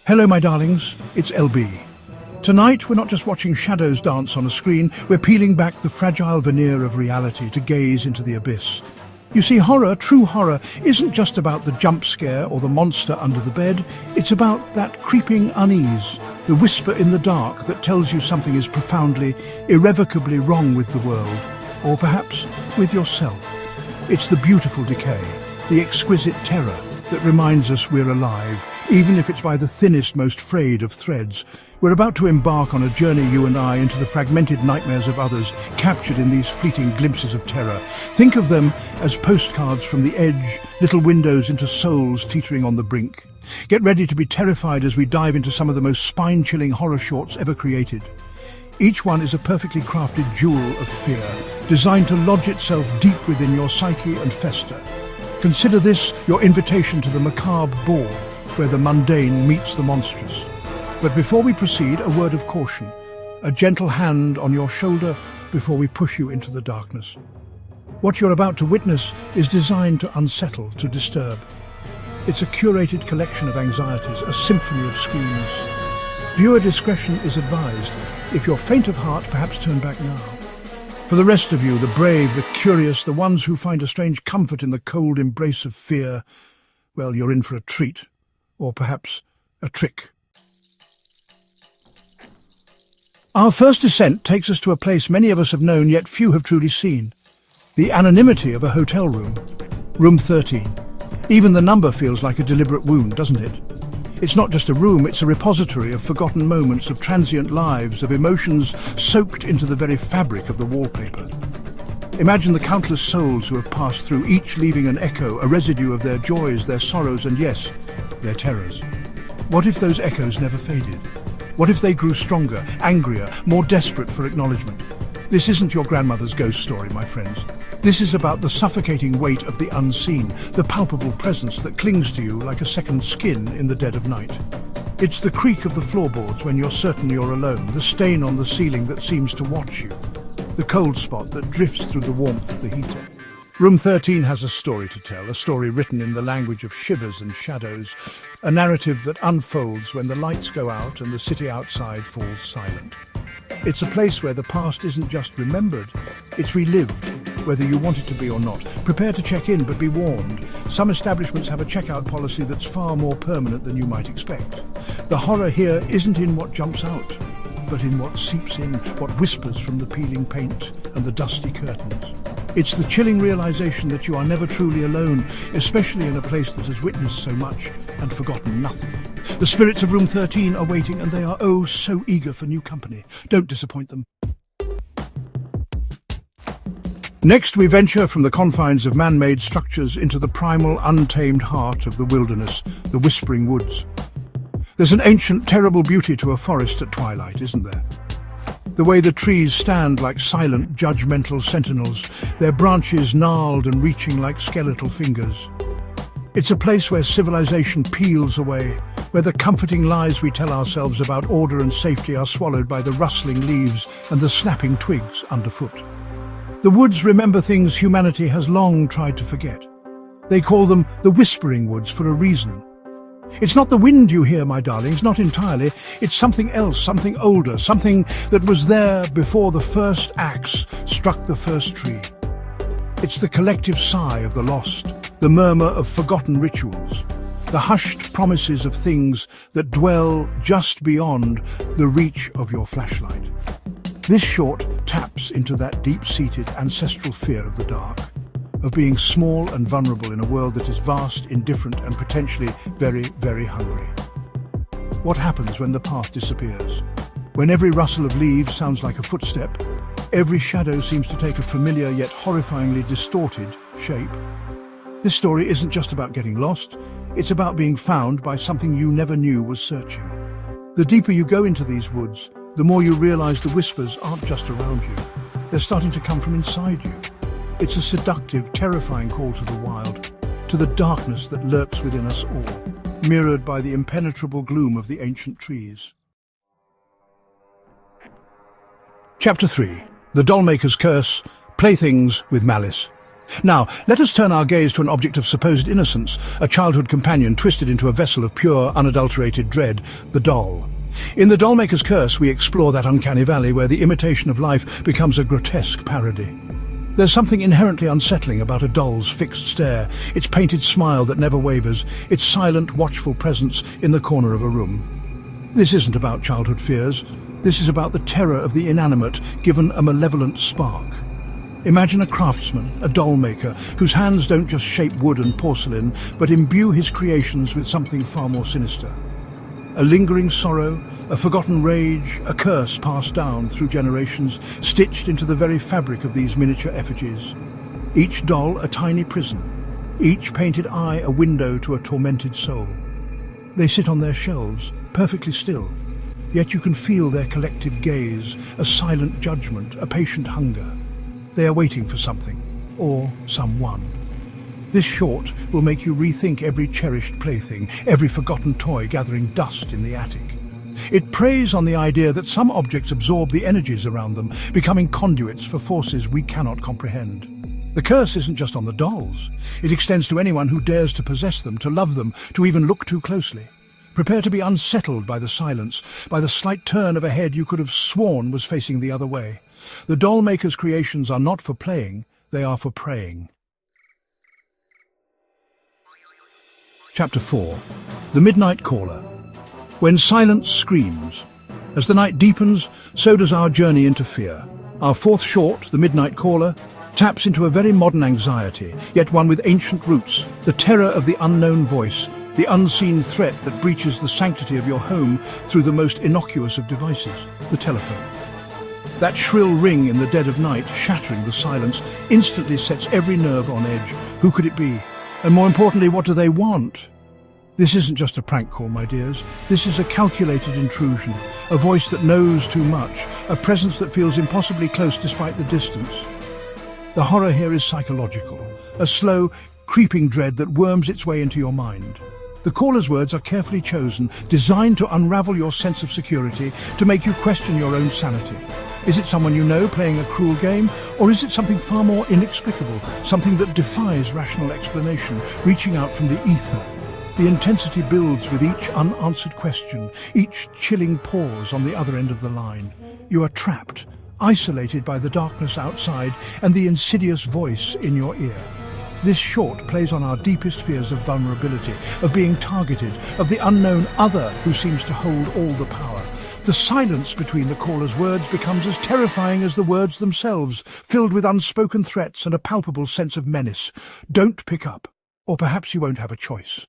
Hello, my darlings, it's LB. Tonight, we're not just watching shadows dance on a screen, we're peeling back the fragile veneer of reality to gaze into the abyss. You see, horror, true horror, isn't just about the jump scare or the monster under the bed. It's about that creeping unease, the whisper in the dark that tells you something is profoundly, irrevocably wrong with the world, or perhaps with yourself. It's the beautiful decay, the exquisite terror that reminds us we're alive, even if it's by the thinnest, most frayed of threads. We're about to embark on a journey, you and I, into the fragmented nightmares of others, captured in these fleeting glimpses of terror. Think of them as postcards from the edge, little windows into souls teetering on the brink. Get ready to be terrified as we dive into some of the most spine-chilling horror shorts ever created. Each one is a perfectly crafted jewel of fear, designed to lodge itself deep within your psyche and fester. Consider this your invitation to the macabre ball, where the mundane meets the monstrous. But before we proceed, a word of caution, a gentle hand on your shoulder before we push you into the darkness. What you're about to witness is designed to unsettle, to disturb. It's a curated collection of anxieties, a symphony of screams. Viewer discretion is advised. If you're faint of heart, perhaps turn back now. For the rest of you, the brave, the curious, the ones who find a strange comfort in the cold embrace of fear, well, you're in for a treat, or perhaps a trick. Our first descent takes us to a place many of us have known, yet few have truly seen. The anonymity of a hotel room. Room 13. Even the number feels like a deliberate wound, doesn't it? It's not just a room, it's a repository of forgotten moments, of transient lives, of emotions soaked into the very fabric of the wallpaper. Imagine the countless souls who have passed through, each leaving an echo, a residue of their joys, their sorrows, and yes, their terrors. What if those echoes never faded? What if they grew stronger, angrier, more desperate for acknowledgement? This isn't your grandmother's ghost story, my friends. This is about the suffocating weight of the unseen, the palpable presence that clings to you like a second skin in the dead of night. It's the creak of the floorboards when you're certain you're alone, the stain on the ceiling that seems to watch you, the cold spot that drifts through the warmth of the heater. Room 13 has a story to tell, a story written in the language of shivers and shadows, a narrative that unfolds when the lights go out and the city outside falls silent. It's a place where the past isn't just remembered, it's relived, whether you want it to be or not. Prepare to check in, but be warned. Some establishments have a checkout policy that's far more permanent than you might expect. The horror here isn't in what jumps out, but in what seeps in, what whispers from the peeling paint and the dusty curtains. It's the chilling realization that you are never truly alone, especially in a place that has witnessed so much and forgotten nothing. The spirits of Room 13 are waiting, and they are oh so eager for new company. Don't disappoint them. Next, we venture from the confines of man-made structures into the primal, untamed heart of the wilderness, the whispering woods. There's an ancient, terrible beauty to a forest at twilight, isn't there? The way the trees stand like silent, judgmental sentinels, their branches gnarled and reaching like skeletal fingers. It's a place where civilization peels away, where the comforting lies we tell ourselves about order and safety are swallowed by the rustling leaves and the snapping twigs underfoot. The woods remember things humanity has long tried to forget. They call them the Whispering Woods for a reason. It's not the wind you hear, my darlings, not entirely. It's something else, something older, something that was there before the first axe struck the first tree. It's the collective sigh of the lost, the murmur of forgotten rituals, the hushed promises of things that dwell just beyond the reach of your flashlight. This short taps into that deep-seated ancestral fear of the dark, of being small and vulnerable in a world that is vast, indifferent, and potentially very, very hungry. What happens when the path disappears? When every rustle of leaves sounds like a footstep, every shadow seems to take a familiar yet horrifyingly distorted shape. This story isn't just about getting lost, it's about being found by something you never knew was searching. The deeper you go into these woods, the more you realize the whispers aren't just around you. They're starting to come from inside you. It's a seductive, terrifying call to the wild, to the darkness that lurks within us all, mirrored by the impenetrable gloom of the ancient trees. Chapter 3. The Dollmaker's Curse, Playthings with Malice. Now, let us turn our gaze to an object of supposed innocence, a childhood companion twisted into a vessel of pure, unadulterated dread, the doll. In The Dollmaker's Curse, we explore that uncanny valley where the imitation of life becomes a grotesque parody. There's something inherently unsettling about a doll's fixed stare, its painted smile that never wavers, its silent, watchful presence in the corner of a room. This isn't about childhood fears. This is about the terror of the inanimate given a malevolent spark. Imagine a craftsman, a doll maker, whose hands don't just shape wood and porcelain, but imbue his creations with something far more sinister. A lingering sorrow, a forgotten rage, a curse passed down through generations, stitched into the very fabric of these miniature effigies. Each doll a tiny prison, each painted eye a window to a tormented soul. They sit on their shelves, perfectly still, yet you can feel their collective gaze, a silent judgment, a patient hunger. They are waiting for something, or someone. This short will make you rethink every cherished plaything, every forgotten toy gathering dust in the attic. It preys on the idea that some objects absorb the energies around them, becoming conduits for forces we cannot comprehend. The curse isn't just on the dolls. It extends to anyone who dares to possess them, to love them, to even look too closely. Prepare to be unsettled by the silence, by the slight turn of a head you could have sworn was facing the other way. The doll maker's creations are not for playing, they are for praying. Chapter 4. The Midnight Caller. When silence screams. As the night deepens, so does our journey into fear. Our fourth short, The Midnight Caller, taps into a very modern anxiety, yet one with ancient roots, the terror of the unknown voice, the unseen threat that breaches the sanctity of your home through the most innocuous of devices, the telephone. That shrill ring in the dead of night, shattering the silence, instantly sets every nerve on edge. Who could it be? And more importantly, what do they want? This isn't just a prank call, my dears. This is a calculated intrusion, a voice that knows too much, a presence that feels impossibly close despite the distance. The horror here is psychological, a slow, creeping dread that worms its way into your mind. The caller's words are carefully chosen, designed to unravel your sense of security, to make you question your own sanity. Is it someone you know playing a cruel game, or is it something far more inexplicable, something that defies rational explanation, reaching out from the ether? The intensity builds with each unanswered question, each chilling pause on the other end of the line. You are trapped, isolated by the darkness outside and the insidious voice in your ear. This short plays on our deepest fears of vulnerability, of being targeted, of the unknown other who seems to hold all the power. The silence between the caller's words becomes as terrifying as the words themselves, filled with unspoken threats and a palpable sense of menace. Don't pick up, or perhaps you won't have a choice.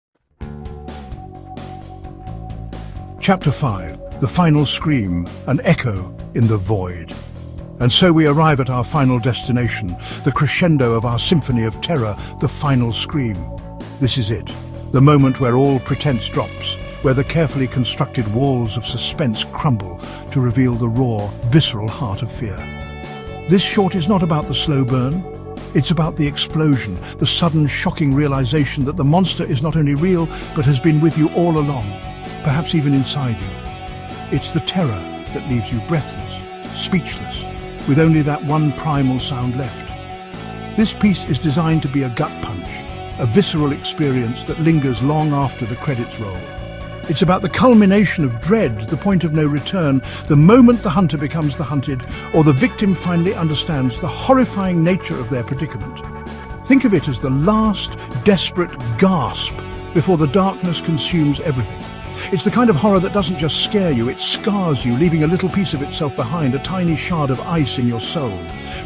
Chapter 5. The Final Scream, an echo in the void. And so we arrive at our final destination, the crescendo of our symphony of terror, the final scream. This is it, the moment where all pretense drops, where the carefully constructed walls of suspense crumble to reveal the raw, visceral heart of fear. This short is not about the slow burn. It's about the explosion, the sudden, shocking realization that the monster is not only real, but has been with you all along, perhaps even inside you. It's the terror that leaves you breathless, speechless, with only that one primal sound left. This piece is designed to be a gut punch, a visceral experience that lingers long after the credits roll. It's about the culmination of dread, the point of no return, the moment the hunter becomes the hunted, or the victim finally understands the horrifying nature of their predicament. Think of it as the last, desperate gasp before the darkness consumes everything. It's the kind of horror that doesn't just scare you, it scars you, leaving a little piece of itself behind, a tiny shard of ice in your soul.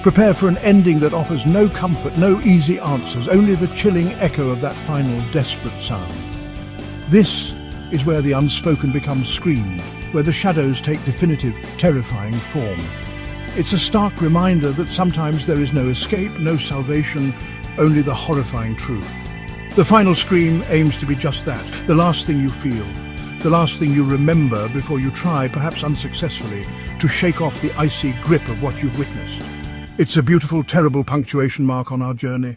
Prepare for an ending that offers no comfort, no easy answers, only the chilling echo of that final, desperate sound. This is where the unspoken becomes screamed, where the shadows take definitive, terrifying form. It's a stark reminder that sometimes there is no escape, no salvation, only the horrifying truth. The final scream aims to be just that, the last thing you feel, the last thing you remember before you try, perhaps unsuccessfully, to shake off the icy grip of what you've witnessed. It's a beautiful, terrible punctuation mark on our journey.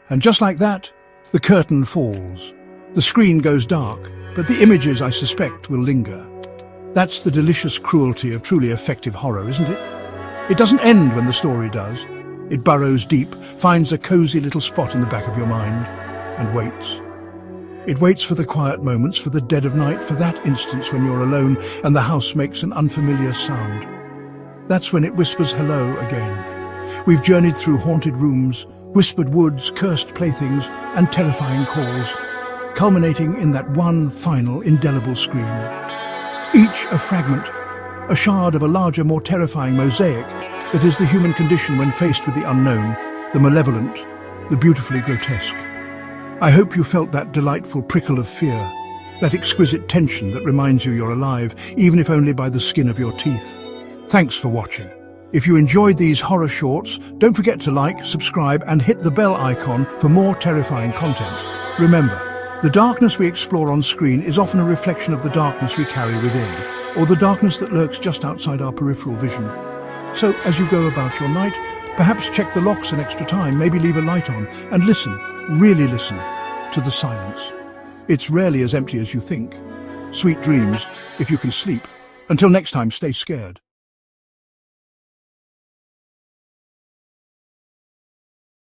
And just like that, the curtain falls. The screen goes dark, but the images, I suspect, will linger. That's the delicious cruelty of truly effective horror, isn't it? It doesn't end when the story does. It burrows deep, finds a cozy little spot in the back of your mind, and waits. It waits for the quiet moments, for the dead of night, for that instance when you're alone and the house makes an unfamiliar sound. That's when it whispers hello again. We've journeyed through haunted rooms, whispered woods, cursed playthings, and terrifying calls, culminating in that one final indelible scream. Each a fragment, a shard of a larger, more terrifying mosaic that is the human condition when faced with the unknown, the malevolent, the beautifully grotesque. I hope you felt that delightful prickle of fear, that exquisite tension that reminds you you're alive, even if only by the skin of your teeth. Thanks for watching. If you enjoyed these horror shorts, don't forget to like, subscribe, and hit the bell icon for more terrifying content. Remember, the darkness we explore on screen is often a reflection of the darkness we carry within, or the darkness that lurks just outside our peripheral vision. So, as you go about your night, perhaps check the locks an extra time, maybe leave a light on, and listen, really listen, to the silence. It's rarely as empty as you think. Sweet dreams, if you can sleep. Until next time, stay scared.